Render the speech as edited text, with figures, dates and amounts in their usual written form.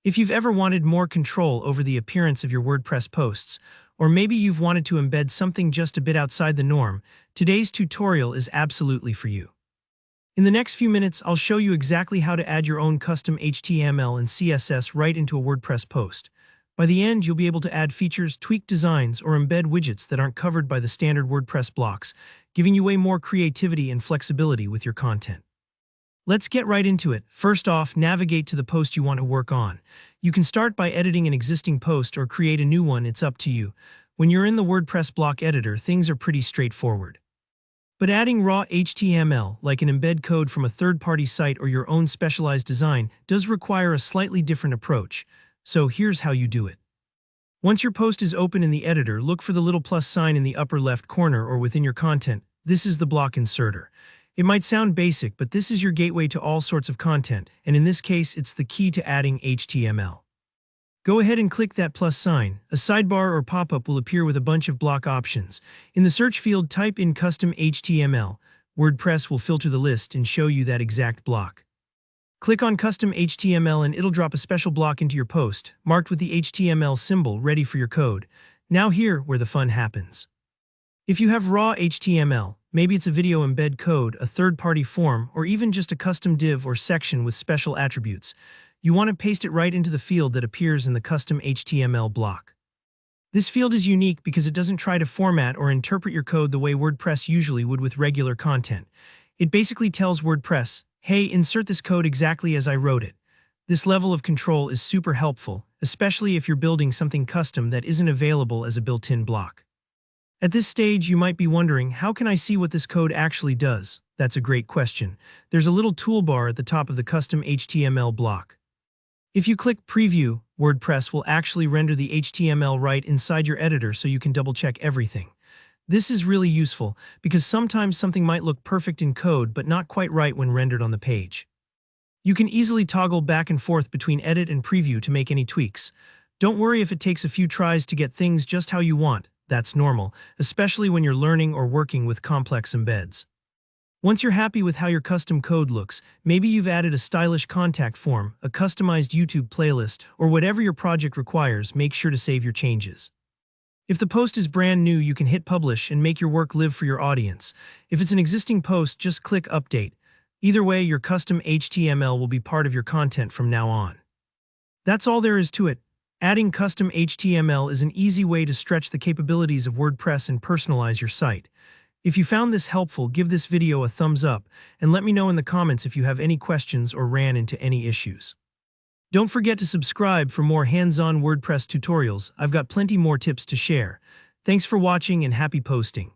If you've ever wanted more control over the appearance of your WordPress posts, or maybe you've wanted to embed something just a bit outside the norm, today's tutorial is absolutely for you. In the next few minutes, I'll show you exactly how to add your own custom HTML and CSS right into a WordPress post. By the end, you'll be able to add features, tweak designs, or embed widgets that aren't covered by the standard WordPress blocks, giving you way more creativity and flexibility with your content. Let's get right into it. First off, navigate to the post you want to work on. You can start by editing an existing post or create a new one, it's up to you. When you're in the WordPress block editor, things are pretty straightforward. But adding raw HTML, like an embed code from a third-party site or your own specialized design, does require a slightly different approach. So here's how you do it. Once your post is open in the editor, look for the little plus sign in the upper left corner or within your content. This is the block inserter. It might sound basic, but this is your gateway to all sorts of content, and in this case, it's the key to adding HTML. Go ahead and click that plus sign. A sidebar or pop-up will appear with a bunch of block options. In the search field, type in Custom HTML. WordPress will filter the list and show you that exact block. Click on Custom HTML and it'll drop a special block into your post, marked with the HTML symbol ready for your code. Now here where the fun happens. If you have raw HTML, maybe it's a video embed code, a third-party form, or even just a custom div or section with special attributes, you want to paste it right into the field that appears in the Custom HTML block. This field is unique because it doesn't try to format or interpret your code the way WordPress usually would with regular content. It basically tells WordPress, hey, insert this code exactly as I wrote it. This level of control is super helpful, especially if you're building something custom that isn't available as a built-in block. At this stage, you might be wondering, how can I see what this code actually does? That's a great question. There's a little toolbar at the top of the Custom HTML block. If you click Preview, WordPress will actually render the HTML right inside your editor so you can double-check everything. This is really useful because sometimes something might look perfect in code but not quite right when rendered on the page. You can easily toggle back and forth between Edit and Preview to make any tweaks. Don't worry if it takes a few tries to get things just how you want. That's normal, especially when you're learning or working with complex embeds. Once you're happy with how your custom code looks, maybe you've added a stylish contact form, a customized YouTube playlist, or whatever your project requires, make sure to save your changes. If the post is brand new, you can hit Publish and make your work live for your audience. If it's an existing post, just click Update. Either way, your custom HTML will be part of your content from now on. That's all there is to it. Adding custom HTML is an easy way to stretch the capabilities of WordPress and personalize your site. If you found this helpful, give this video a thumbs up and let me know in the comments if you have any questions or ran into any issues. Don't forget to subscribe for more hands-on WordPress tutorials. I've got plenty more tips to share. Thanks for watching and happy posting.